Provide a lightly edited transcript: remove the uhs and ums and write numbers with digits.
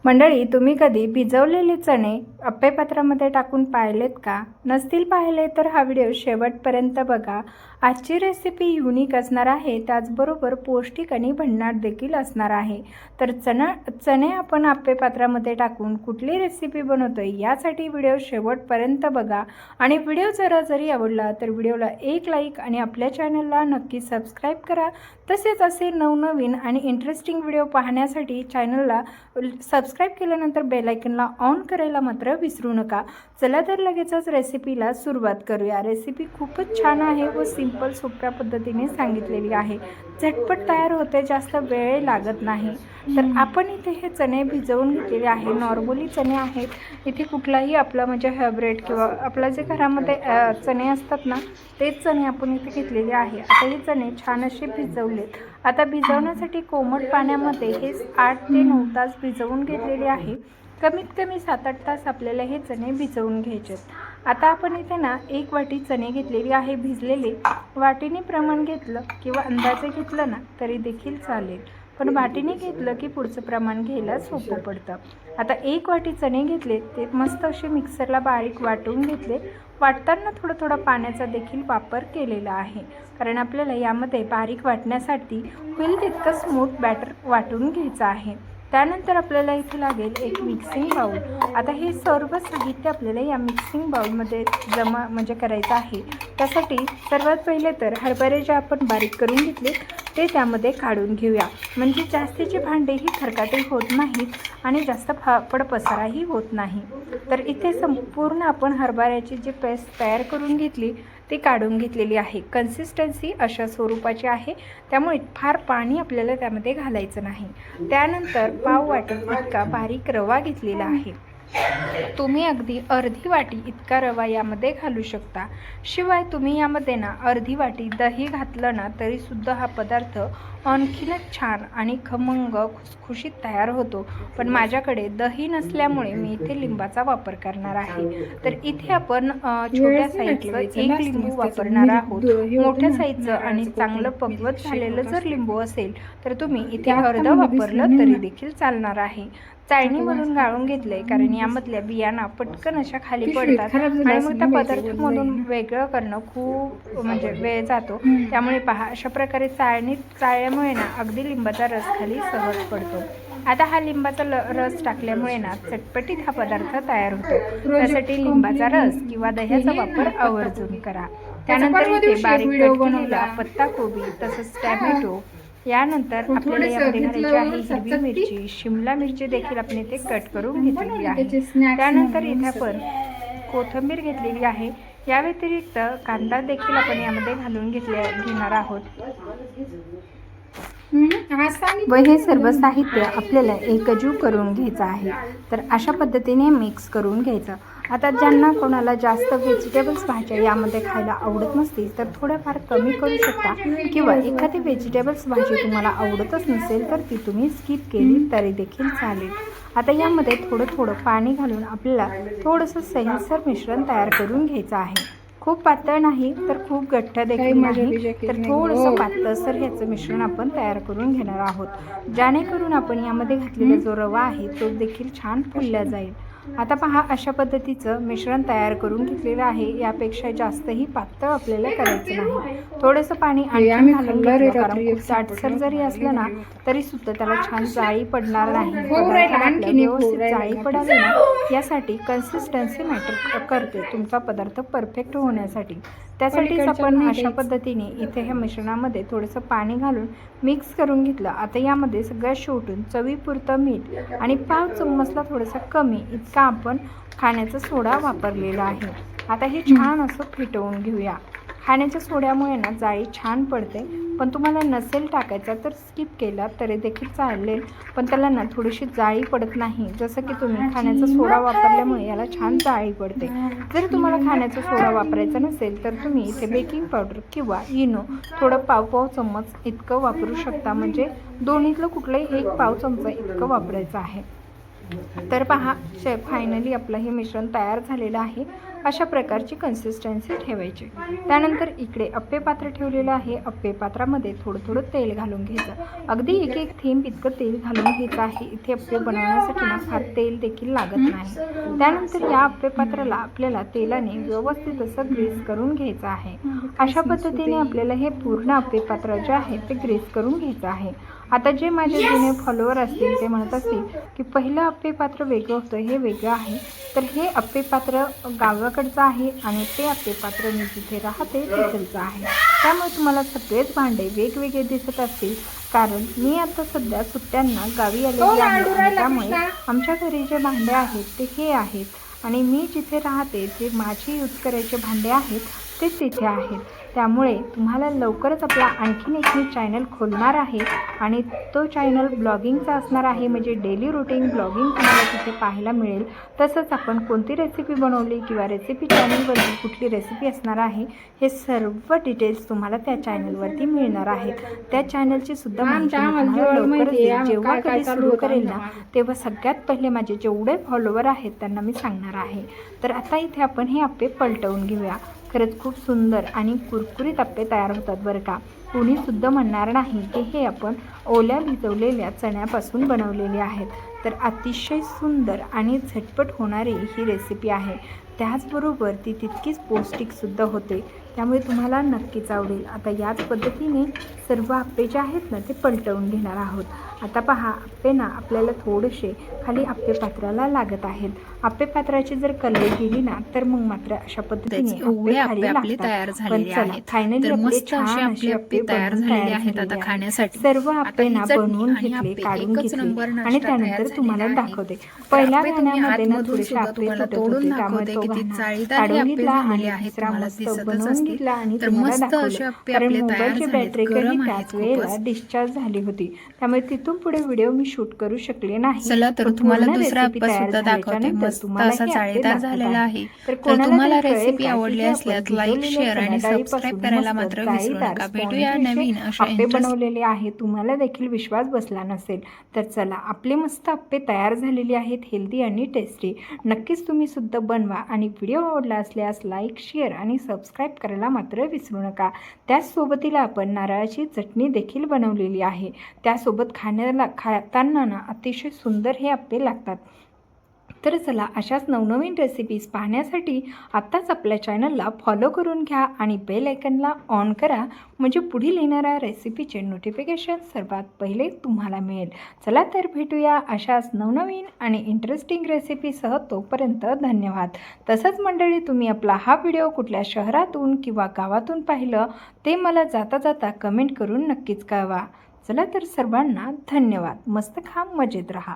मंडळी, तुम्ही कधी भिजवलेले चणे अप्पेपात्रामध्ये टाकून पाहिलेत का? नसतील पाहिले तर हा व्हिडिओ शेवटपर्यंत बघा. आजची रेसिपी युनिक असणार आहे, त्याचबरोबर पौष्टिक आणि भन्नाट देखील असणार आहे. तर चणे आपण अप्पेपात्रामध्ये टाकून कुठली रेसिपी बनवतोय यासाठी व्हिडिओ शेवटपर्यंत बघा. आणि व्हिडिओ जरी आवडला तर व्हिडिओला एक लाईक आणि आपल्या चॅनलला नक्की सबस्क्राईब करा. तसेच असे नवनवीन आणि इंटरेस्टिंग व्हिडिओ पाहण्यासाठी चॅनलला सबस्क्राईब केल्यानंतर बेल आयकनला ऑन करायला मात्र विसरू नका. चला तर लगेचच रेसिपीला सुरुवात करूया. रेसिपी खूपच छान आहे व सिंपल सोप्या पद्धतीने सांगितलेली आहे. झटपट तयार होते, जास्त वेळ लागत नाही. तर आपण इथे हे चणे भिजवून घेतलेले आहे. नॉर्मली चणे आहेत, इथे कुठलाही आपला म्हणजे हायब्रिड किंवा आपला जे घरामध्ये चणे असतात ना, तेच चणे आपण इथे घेतलेले आहे. आता हे चणे छान असे भिजवलेत. आता भिजवण्यासाठी कोमट पाण्यामध्ये हे 8 ते 9 तास भिजवून घेतलेले आहे. कमीत कमी 7-8 तास आपल्याला हे चणे भिजवून घ्यायचे. आता आपण इथे ना 1 वाटी चणे घेतलेली आहे भिजलेले. वाटीने प्रमाण घेतलं किंवा अंदाजे घेतलं ना तरी देखील चालेल, पण वाटीने घेतलं की पुढचं प्रमाण घ्यायला सोपं पडतं. आता 1 वाटी चणे घेतले, ते मस्त असे मिक्सरला बारीक वाटून घेतले. वाटताना थोडा पाण्याचा देखील वापर केलेला आहे, कारण आपल्याला यामध्ये बारीक वाटण्यासाठी होईल तितकं स्मूथ बॅटर वाटून घ्यायचं आहे. त्यानंतर आपल्याला इथे लागेल एक मिक्सिंग बाउल. आता हे सर्व साहित्य आपल्याला या मिक्सिंग बाउलमध्ये जमा करायचं आहे. त्यासाठी सर्वात पहिले तर हरभरे जे आपण बारीक करून घेतले ते त्यामध्ये काढून घेऊया, म्हणजे जास्तीचे भांडेही खरकाटे होत नाहीत आणि जास्त फापड पसाराही होत नाही. तर इथे संपूर्ण आपण हरभऱ्याची जी पेस्ट तयार करून घेतली ती काढून घेतलेली आहे. कन्सिस्टन्सी अशा स्वरूपाची आहे, त्यामुळे फार पाणी आपल्याला त्यामध्ये घालायचं नाही. त्यानंतर पाव वाटी इतका बारीक रवा घेतलेला आहे. तुम्ही अगदी अर्धी वाटी इतका रवा यामध्ये घालू शकता. शिवाय तुम्ही यामध्ये ना अर्धी वाटी दही घातलं ना तरीसुद्धा हा पदार्थ आणखीनच छान आणि खमंग खुसखुशीत तयार होतो. पण माझ्याकडे दही नसल्यामुळे मी इथे लिंबाचा वापर करणार आहे. तर इथे आपण छोट्या साईजचं 1 लिंबू वापरणार आहोत. मोठ्या साईजचं आणि चांगलं पक्वत झालेलं जर लिंबू असेल तर तुम्ही इथे अर्धं वापरलं तरी देखील चालणार आहे. चाळणीमधून गाळून घेतलंय, कारण यामधल्या बियांना पटकन अशा खाली पडतात आणि मग त्या पदार्थामधून वेगळं करणं खूप वेळ जातो. त्यामुळे पहा, अशा प्रकारे चाळल्यामुळे ना अगदी लिंबाचा रस खाली सहज पडतो. आता हा लिंबाचा रस टाकल्यामुळे ना चटपटीत हा पदार्थ तयार होतो. त्यासाठी लिंबाचा रस किंवा दह्याचा वापर आवर्जून करा. त्यानंतर इथे बारीक कट केलेला पत्ताकोबी तसंच टॅमॅटो, यानंतर आपल्याला यामध्ये घालायची आहे हिरवी मिरची, शिमला मिरची देखील आपण इथे कट करून घेतलेली आहे. त्यानंतर इथे आपण कोथिंबीर घेतलेली आहे. या व्यतिरिक्त कांदा देखील आपण यामध्ये घालून घेणार आहोत. व हे सर्व साहित्य आपल्याला एकजीव करून घ्यायचं आहे. तर अशा पद्धतीने मिक्स करून घ्यायचं. आता ज्यांना कोणाला जास्त व्हेजिटेबल्स भाज्या यामध्ये खायला आवडत नसतील तर थोड्याफार कमी करू शकता, किंवा एखादी व्हेजिटेबल्स भाजी तुम्हाला आवडतच नसेल तर ती तुम्ही स्किप केली तरी देखील चालेल. आता यामध्ये थोडं पाणी घालून आपल्याला थोडंसं सैलसर मिश्रण तयार करून घ्यायचं आहे. खूप पातळ नाही तर खूप घट्ट देखील नाही, तर थोडंसं पातळसर ह्याचं मिश्रण आपण तयार करून घेणार आहोत, जेणेकरून आपण यामध्ये घातलेला जो रवा आहे तो देखील छान फुलला जाईल. आता पहा, अशा पद्धतीचं मिश्रण तयार करून घेतलेलं आहे. यापेक्षा जास्तही पातळ आपल्याला करायचं नाही. थोडंसं पाणी आणखी घालून घेतलं, कारण खूप दाटसर जरी असलं ना तरी सुद्धा त्याला छान जाळी पडणार नाही. व्यवस्थित जाळी पडावी ना यासाठी कन्सिस्टन्सी मॅटर करते तुमचा पदार्थ परफेक्ट होण्यासाठी. त्यासाठीच आपण अशा पद्धतीने इथे ह्या मिश्रणामध्ये थोडंसं पाणी घालून मिक्स करून घेतलं. आता यामध्ये सगळ्यात शेवटून चवीपुरतं मीठ आणि 5 चम्मचला थोडंसं कमी इतका आपण खाण्याचा सोडा वापरलेला आहे. आता हे छान असं फेटवून घेऊया. खाण्याच्या सोड्यामुळे ना जाळी छान पडते, पण तुम्हाला नसेल टाकायचा तर स्किप केला तरी देखील चालेल, पण त्याला ना थोडीशी जाळी पडत नाही. जसं की तुम्ही खाण्याचा सोडा वापरल्यामुळे याला छान जाळी पडते. जर तुम्हाला खाण्याचा सोडा वापरायचा नसेल तर तुम्ही इथे बेकिंग पावडर किंवा इनो थोडं पाव चम्मच इतकं वापरू शकता, म्हणजे दोन्हीतलं कुठलंही 1 पाव चमचा इतकं वापरायचं आहे. तर पहा, फायनली आपलं हे मिश्रण तयार झालेलं आहे. अशा प्रकारची कन्सिस्टन्सी ठेवायची। त्यानंतर इकडे अप्पे पात्र ठेवलेलं आहे। अप्पे पात्रामध्ये थोडं थोडं तेल घालून घ्यायचं, अगदी एक एक थेंब इतकं तेल घालून घ्यायचं आहे। इथे अप्पे बनवण्यासाठी ना फार तेल देखील लागत नाही। त्यानंतर या अप्पे पात्राला आपल्याला तेलाने व्यवस्थित असं ग्रीस करून घ्यायचं आहे। अशा पद्धतीने आपल्याला हे पूर्ण अप्पे पात्र जे आहे ते ग्रीस करून घ्यायचं आहे। आता जे माझे जुने फॉलोअर असतील ते म्हणत असतील की पहिलं अप्पे पात्र वेगळं होतं, हे वेगळं आहे। तर हे अप्पे पात्र गावाकडचं आहे आणि ते अप्पे पात्र मी जिथे राहते तिथलचं आहे। त्यामुळे तुम्हाला सगळेच भांडे वेगवेगळे दिसत असतील, कारण मी आता सध्या सुट्ट्यांना गावी आलेली आहे। त्यामुळे आमच्या घरी जे भांडे आहेत ते हे आहेत आणि मी जिथे राहते जे माझी यूज करायचे भांडे आहेत ते तिथे आहेत। त्यामुळे तुम्हाला लवकरच आपला आणखीन एक मी चॅनल खोलणार आहे आणि तो चॅनल ब्लॉगिंगचा असणार आहे, म्हणजे डेली रुटीन ब्लॉगिंग तुम्हाला तिथे पाहायला मिळेल। तसंच आपण कोणती रेसिपी बनवली किंवा रेसिपी चॅनलवरती कुठली रेसिपी असणार आहे हे सर्व डिटेल्स तुम्हाला त्या चॅनलवरती मिळणार आहेत। त्या चॅनलची सुद्धा माहिती लवकरच देईल। जेव्हा कधी सुरू करेल ना तेव्हा सगळ्यात पहिले माझे जेवढे फॉलोवर आहेत त्यांना मी सांगणार आहे। तर आता इथे आपण हे अप्पे पलटवून घेऊया। खरंच खूप सुंदर आणि कुरकुरीत अप्पे तयार होतात बरं का। कोणीसुद्धा म्हणणार नाही की हे आपण ओल्या भिजवलेल्या चण्यापासून बनवलेले आहेत। तर अतिशय सुंदर आणि झटपट होणारी ही रेसिपी आहे। त्याचबरोबर ती तितकीच पौष्टिकसुद्धा होते, त्यामुळे तुम्हाला नक्कीच आवडेल। आता याच पद्धतीने सर्व अप्पे जे आहेत ना ते पलटवून घेणार आहोत। आता पहा, अप्पे ना आपल्याला थोडेसे खाली अप्पे पात्राला लागत आहेत। अप्पे पात्राची जर कलई गेली ना तर मग मात्र अशा पद्धतीने अप्पे खाली लागतात। पण चला, फायनली आपले छान असे अप्पे तयार झालेले आहेत आता खाण्यासाठी। सर्व अप्पे ना बनवून घेतले, काढून घेतले आणि त्यानंतर तुम्हाला दाखवते। पहिल्या घाण्यामध्ये ना थोडेसे अप्पे तुटत होते, त्यामुळे तो घाणा काढून घेतला आणि दुसरा मस्त बनवून घेतला आणि तुम्हाला दाखवलं। कारण मोबाईलची बॅटरी कधी त्याच वेळेला डिस्चार्ज झाली होती, त्यामुळे तिथून पुढे व्हिडिओ मी शूट करू शकले नाही। चला तर तुम्हाला दुसरा अप्पा सुद्धा दाखवते, मस्त असा जाळीदार झालेला आहे। तर तुम्हाला रेसिपी आवडली असल्यास लाईक, शेअर आणि सबस्क्राईब करायला मात्र विसरू नका। भेटूया नवीन अशा अप्पे बनवलेले आहे। तुम्हाला देखील विश्वास बसला नसेल तर चला, आपले मस्त अप्पे तयार झालेले आहेत, हेल्दी आणि टेस्टी। नक्कीच तुम्ही सुद्धा बनवा आणि व्हिडिओ आवडला असल्यास लाईक, शेअर आणि सबस्क्राईब करायला मात्र विसरू नका। त्याच सोबतीला आपण नारळाची चटणी देखील बनवलेली आहे, त्यासोबत खाताना ना अतिशय सुंदर हे अप्पे लागतात। तर चला, अशाच नवनवीन रेसिपीज पाहण्यासाठी आत्ताच आपल्या चॅनलला फॉलो करून घ्या आणि बेल आयकनला ऑन करा, म्हणजे पुढील येणाऱ्या रेसिपीचे नोटिफिकेशन सर्वात पहिले तुम्हाला मिळेल। चला तर भेटूया अशाच नवनवीन आणि इंटरेस्टिंग रेसिपीसह। तोपर्यंत धन्यवाद। तसंच मंडळी, तुम्ही आपला हा व्हिडिओ कुठल्या शहरातून किंवा गावातून पाहिलं ते मला जाता जाता कमेंट करून नक्कीच कळवा। चला तर सर्वांना धन्यवाद। मस्त खा, मजेत राहा।